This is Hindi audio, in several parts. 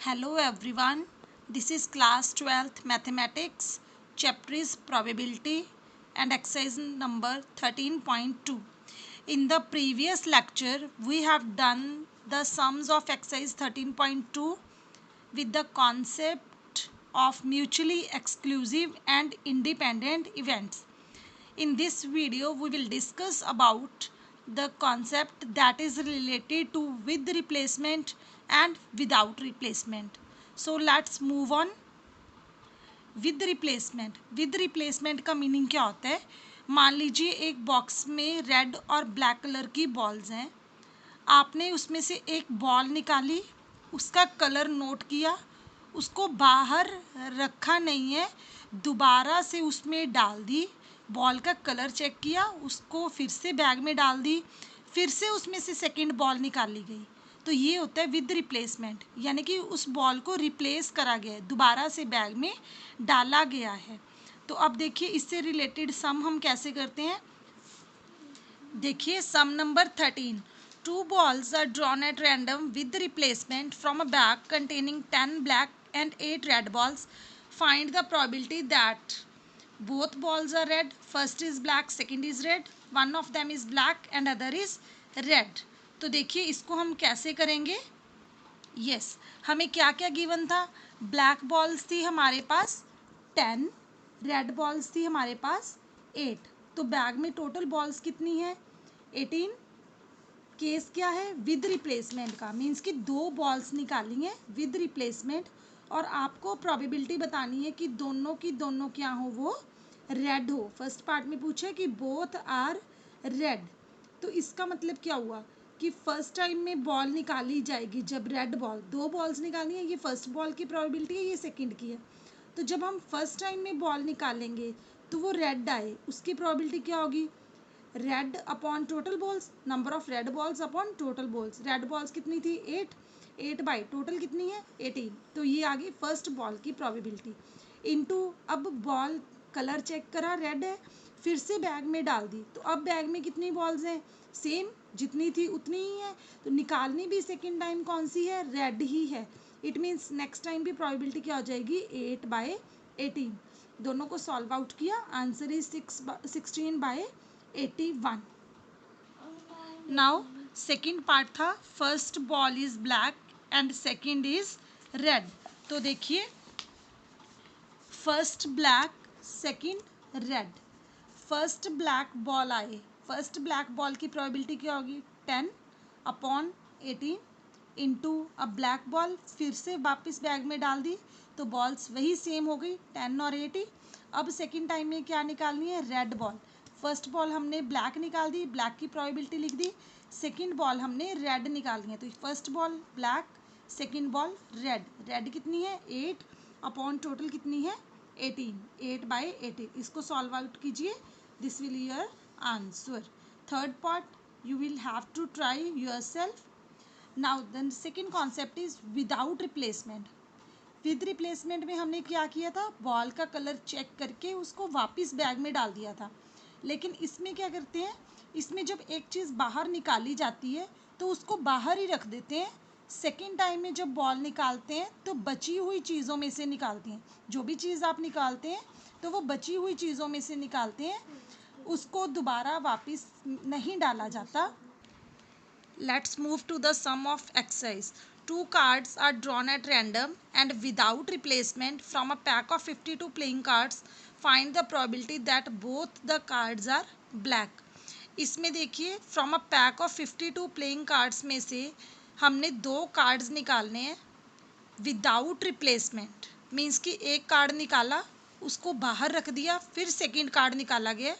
Hello everyone, this is class 12th mathematics, chapter is probability and exercise number 13.2. In the previous lecture, we have done the sums of exercise 13.2 with the concept of mutually exclusive and independent events. In this video, we will discuss about the concept that is related to with replacement and without replacement. So let's move on. With replacement का मीनिंग क्या होता है? मान लीजिए एक बॉक्स में रेड और ब्लैक कलर की बॉल्स हैं. आपने उसमें से एक बॉल निकाली, उसका कलर नोट किया, उसको बाहर रखा नहीं है, दोबारा से उसमें डाल दी, बॉल का कलर चेक किया, उसको फिर से बैग में डाल दी, फिर से उसमें से सेकंड बॉल निकाली गई. तो ये होता है विद रिप्लेसमेंट, यानी कि उस बॉल को रिप्लेस करा गया है, दोबारा से बैग में डाला गया है. तो अब देखिए इससे रिलेटेड सम हम कैसे करते हैं. देखिए सम number 13. Two balls are drawn at random with replacement from a bag containing 10 black and 8 red balls. Find the probability that both balls are red. First is black, second is red. One of them is black and other is red. तो देखिए इसको हम कैसे करेंगे. यस, हमें क्या क्या गिवन था. ब्लैक बॉल्स थी हमारे पास 10, रेड बॉल्स थी हमारे पास 8. तो बैग में टोटल बॉल्स कितनी है 18. केस क्या है विद रिप्लेसमेंट का, मीन्स कि दो बॉल्स निकाली हैं विद रिप्लेसमेंट और आपको प्रोबेबिलिटी बतानी है कि दोनों की दोनों क्या हो, वो रेड हो. फर्स्ट पार्ट में पूछे कि बोथ आर रेड. तो इसका मतलब क्या हुआ कि फर्स्ट टाइम में बॉल निकाली जाएगी जब रेड बॉल, दो बॉल्स निकाली है, ये फर्स्ट बॉल की प्रोबेबिलिटी है, ये सेकंड की है. तो जब हम फर्स्ट टाइम में बॉल निकालेंगे तो वो रेड आए, उसकी प्रोबेबिलिटी क्या होगी red upon total balls, number of red balls upon total balls. Red balls कितनी थी 8 बाई टोटल कितनी है 18. तो ये आ गई फर्स्ट बॉल की प्रोबेबिलिटी इनटू. अब बॉल कलर चेक करा रेड है, फिर से बैग में डाल दी, तो अब बैग में कितनी बॉल्स हैं सेम, जितनी थी उतनी ही है. तो निकालनी भी सेकेंड टाइम कौन सी है रेड ही है. इट मीन्स नेक्स्ट टाइम भी प्रोबेबिलिटी क्या हो जाएगी 8/18. दोनों को सॉल्व आउट किया, answer is 16/81. Now second part था first ball is black and second is red. तो देखिए first black second red. First black ball आए, फर्स्ट ब्लैक बॉल की प्रोबेबिलिटी क्या होगी 10/18 इंटू अ ब्लैक बॉल, फिर से वापस बैग में डाल दी, तो बॉल्स वही सेम हो गई 10 और 80. अब सेकेंड टाइम में क्या निकालनी है रेड बॉल. फर्स्ट बॉल हमने ब्लैक निकाल दी, ब्लैक की प्रोबेबिलिटी लिख दी. सेकेंड बॉल हमने रेड निकालनी है, तो first ball black, second ball red. Red कितनी है 8 अपॉन टोटल कितनी है 18, 8/18. इसको सॉल्व आउट कीजिए, this will your answer. Third part you will have to try yourself. Now the second concept is without replacement. With replacement में हमने क्या किया था, बॉल का कलर चेक करके उसको वापस बैग में डाल दिया था. लेकिन इसमें क्या करते हैं, इसमें जब एक चीज़ बाहर निकाली जाती है तो उसको बाहर ही रख देते हैं. सेकेंड टाइम में जब बॉल निकालते हैं तो बची हुई चीज़ों में से निकालते हैं. जो भी चीज़ आप निकालते हैं तो वो बची हुई चीज़ों में से निकालते हैं, उसको दोबारा वापस नहीं डाला जाता. Let's move to the sum of exercise. Two cards are drawn at random and without replacement from a pack of 52 playing cards. Find the probability that both the cards are black. इसमें देखिए from a pack of 52 playing cards में से हमने दो कार्ड्स निकालने हैं विदाउट रिप्लेसमेंट. मीन्स कि एक कार्ड निकाला, उसको बाहर रख दिया, फिर सेकेंड कार्ड निकाला गया.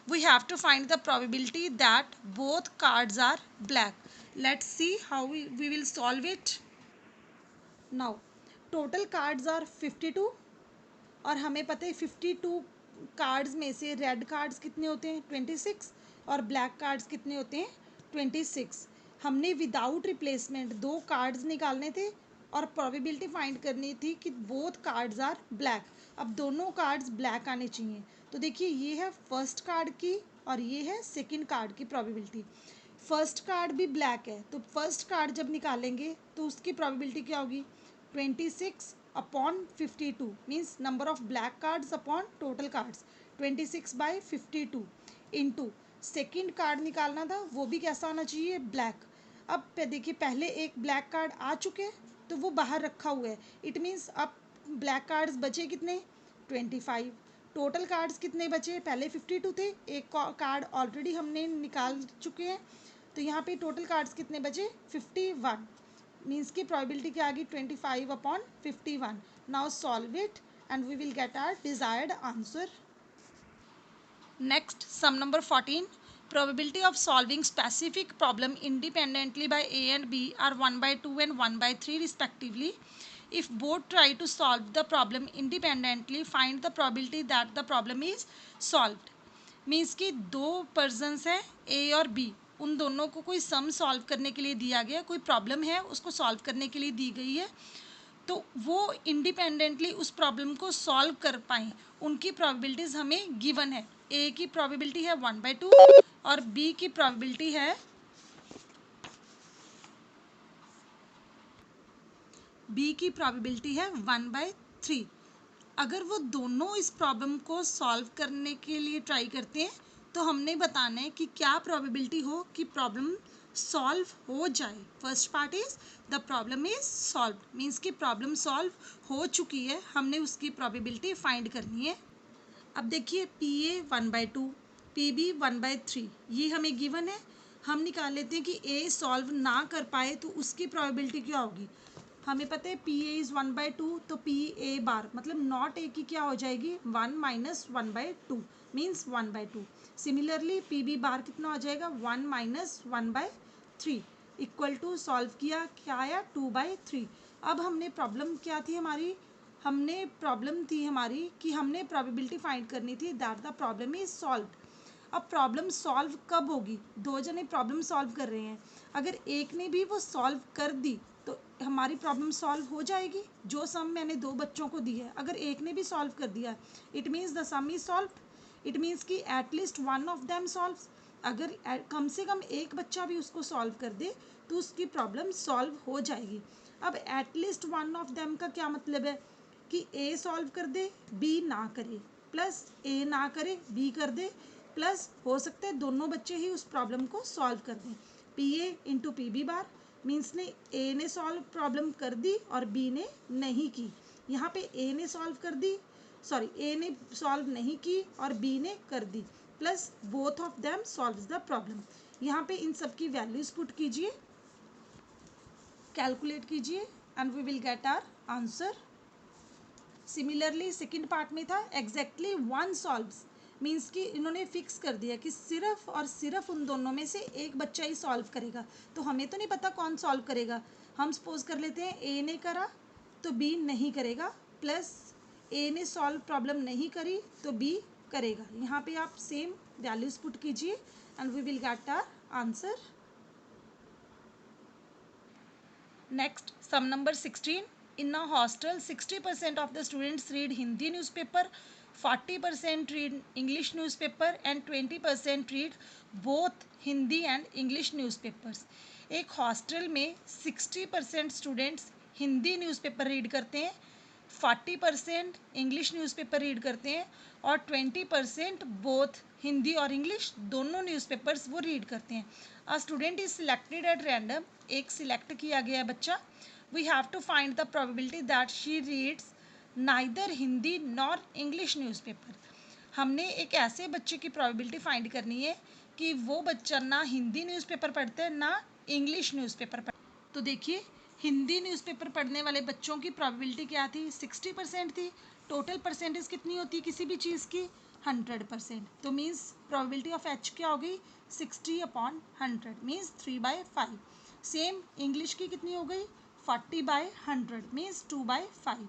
We have to find the probability that both cards are black. Let's see how we will solve it. Now total cards are 52 और हमें पता है 52 कार्ड्स में से रेड कार्ड्स कितने होते हैं 26 और ब्लैक कार्ड्स कितने होते हैं 26. हमने विदाउट रिप्लेसमेंट दो कार्ड्स निकालने थे और प्रोबेबिलिटी फाइंड करनी थी कि बोथ कार्ड्स आर ब्लैक. अब दोनों कार्ड्स ब्लैक आने चाहिए. तो देखिए ये है फर्स्ट कार्ड की और ये है सेकंड कार्ड की प्रोबेबिलिटी. फर्स्ट कार्ड भी ब्लैक है, तो फर्स्ट कार्ड जब निकालेंगे तो उसकी प्रोबेबिलिटी क्या होगी 26/52 means number of black cards upon total cards 26/52 into second card निकालना था, वो भी कैसा होना चाहिए, ब्लैक। अब देखिए पहले एक ब्लैक कार्ड आ चुके तो वो बाहर रखा हुआ है, इट मीन्स अब ब्लैक कार्ड्स बचे कितने, 25। टोटल कार्ड्स कितने बचे, पहले 52 थे, एक कार्ड ऑलरेडी हमने निकाल चुके हैं, तो यहाँ पे टोटल कार्ड्स कितने बचे, 51। मीन्स की प्रोबेबिलिटी क्या आ गई, 25/51। Now solve it and we will get our desired answer. Next, sum number 14. Probability of solving specific problem independently by A and B are 1/2 and 1/3 respectively. If both try to solve the problem independently, find the probability that the problem is solved. Means कि दो पर्सन्स हैं ए और बी, उन दोनों को कोई सम सॉल्व करने के लिए दिया गया, कोई प्रॉब्लम है उसको सॉल्व करने के लिए दी गई है, तो वो इंडिपेंडेंटली उस प्रॉब्लम को सॉल्व कर पाएँ, उनकी प्रोबेबिलिटीज़ हमें गिवन है। ए की प्रोबेबिलिटी है 1/2 और बी की प्रोबेबिलिटी है बी की प्रोबेबिलिटी है 1/3। अगर वो दोनों इस प्रॉब्लम को सॉल्व करने के लिए ट्राई करते हैं तो हमने बताना है कि क्या प्रोबेबिलिटी हो कि प्रॉब्लम सॉल्व हो जाए। First part is the problem is solve, means कि प्रॉब्लम सॉल्व हो चुकी है, हमने उसकी प्रोबेबिलिटी फाइंड करनी है। अब देखिए पी ए 1/2, पी बी 1/3, ये हमें गिवन है। हम निकाल लेते हैं कि ए सॉल्व ना कर पाए तो उसकी प्रोबेबिलिटी क्या होगी। हमें पता है पी ए इज़ 1/2, तो पी ए बार मतलब नॉट ए की क्या हो जाएगी, 1 - 1/2 means 1/2। Similarly P B bar कितना हो जाएगा, 1 - 1/3 इक्वल टू सॉल्व किया क्या आया, 2/3। अब हमने प्रॉब्लम क्या थी हमारी, हमने प्रॉब्लम थी हमारी कि हमने प्रोबेबिलिटी फाइंड करनी थी that the problem is solve. अब प्रॉब्लम सॉल्व कब होगी, दो जने प्रॉब्लम सॉल्व कर रहे हैं, अगर एक ने भी वो सॉल्व कर दी तो हमारी प्रॉब्लम सॉल्व हो जाएगी। जो सम मैंने दो बच्चों को दी है, अगर एक ने भी सॉल्व कर दिया, it means the sum is solve. It means कि at least one of them solve, अगर कम से कम एक बच्चा भी उसको सॉल्व कर दे तो उसकी प्रॉब्लम सॉल्व हो जाएगी। अब एटलीस्ट वन ऑफ देम का क्या मतलब है कि ए सॉल्व कर दे बी ना करे, प्लस ए ना करे बी कर दे, प्लस हो सकता है दोनों बच्चे ही उस प्रॉब्लम को सॉल्व कर दें। P A into P B bar means ने ए ने सॉल्व प्रॉब्लम कर दी और बी ने नहीं की। यहाँ पे ए ने सॉल्व कर दी, सॉरी ए ने सॉल्व नहीं की और बी ने कर दी, plus both of them solves the problem. यहाँ पे इन सब की वैल्यूज पुट कीजिए, कैलकुलेट कीजिए and we will get our answer. Similarly second part में था एग्जैक्टली वन सॉल्व्स, मीन्स कि इन्होंने फिक्स कर दिया कि सिर्फ और सिर्फ उन दोनों में से एक बच्चा ही सॉल्व करेगा, तो हमें तो नहीं पता कौन सॉल्व करेगा। हम सपोज कर लेते हैं ए ने करा तो बी नहीं करेगा, प्लस ए ने सॉल्व प्रॉब्लम नहीं करी तो बी करेगा। यहाँ पे आप सेम वैल्यूज पुट कीजिए and we will get our answer. Next sum number 16. In a hostel, 60% of the students read Hindi newspaper, 40% read English newspaper and 20% read both Hindi and English newspapers. एक हॉस्टल में 60% स्टूडेंट्स हिंदी न्यूज़पेपर रीड करते हैं, 40% इंग्लिश न्यूज़पेपर रीड करते हैं और 20% बोथ हिंदी और इंग्लिश दोनों न्यूज़पेपर्स वो रीड करते हैं। A student is selected at random, एक सिलेक्ट किया गया बच्चा। We have to find the probability that she reads neither Hindi nor English newspaper. हमने एक ऐसे बच्चे की probability फाइंड करनी है कि वो बच्चा ना हिंदी न्यूज़पेपर पढ़ता है ना इंग्लिश न्यूज़पेपर पढ़ता है। तो देखिए हिंदी न्यूज़पेपर पढ़ने वाले बच्चों की probability क्या थी, 60% थी। टोटल परसेंटेज कितनी होती है किसी भी चीज़ की, 100%। तो मीन्स probability ऑफ एच क्या हो गई, 60/100 मीन्स 3/5। सेम इंग्लिश की कितनी हो गई, 40/100 मीन्स 2/5।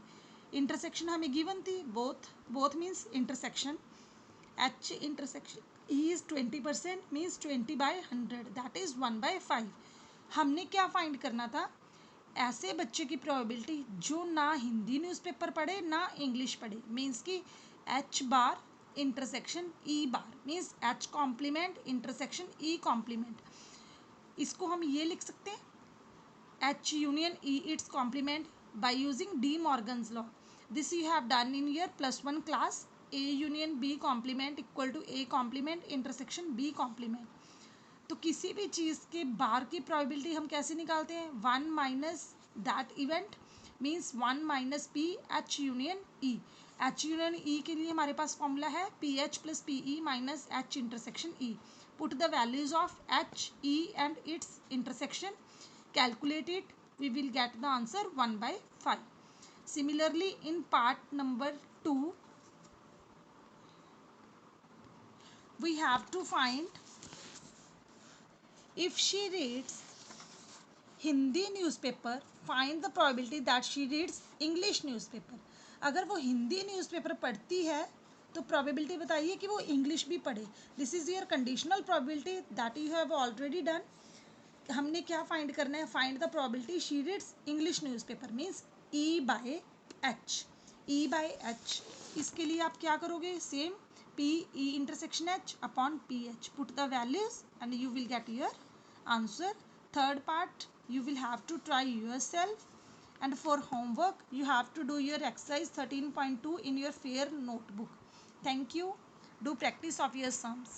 इंटरसेक्शन हमें गिवन थी, both means intersection, H intersection E is 20% means 20/100 that is 1/5। हमने क्या फाइंड करना था, ऐसे बच्चे की प्रोबेबिलिटी जो ना हिंदी न्यूज़पेपर पढ़े ना इंग्लिश पढ़े, मीन्स कि H bar intersection E bar means H complement intersection E complement. इसको हम ये लिख सकते हैं H union E its complement by using De Morgan's law. This you have done in your +1 class. A union B complement equal to A complement intersection B complement. तो किसी भी चीज़ के बार की प्रोबेबिलिटी हम कैसे निकालते हैं? 1 minus that event means 1 minus P H union E. H union E के लिए हमारे पास फॉर्मूला है P H plus P E minus H intersection E. Put the values of H E and its intersection, calculate it, we will get the answer 1/5. Similarly, in part number 2 we have to find if she reads Hindi newspaper, find the probability that she reads English newspaper. अगर वो हिंदी न्यूज़पेपर पढ़ती है तो प्रोबेबिलिटी बताइए कि वो इंग्लिश भी पढ़े. This is your conditional probability that you have already done. हमने क्या फाइंड करना है? Find the probability she reads English newspaper means E by H. E by H इसके लिए आप क्या करोगे? Same P E intersection H upon P H. Put the values and you will get your answer. Third part you will have to try yourself, and for homework you have to do your exercise 13.2 in your fair notebook. Thank you. Do practice of your sums.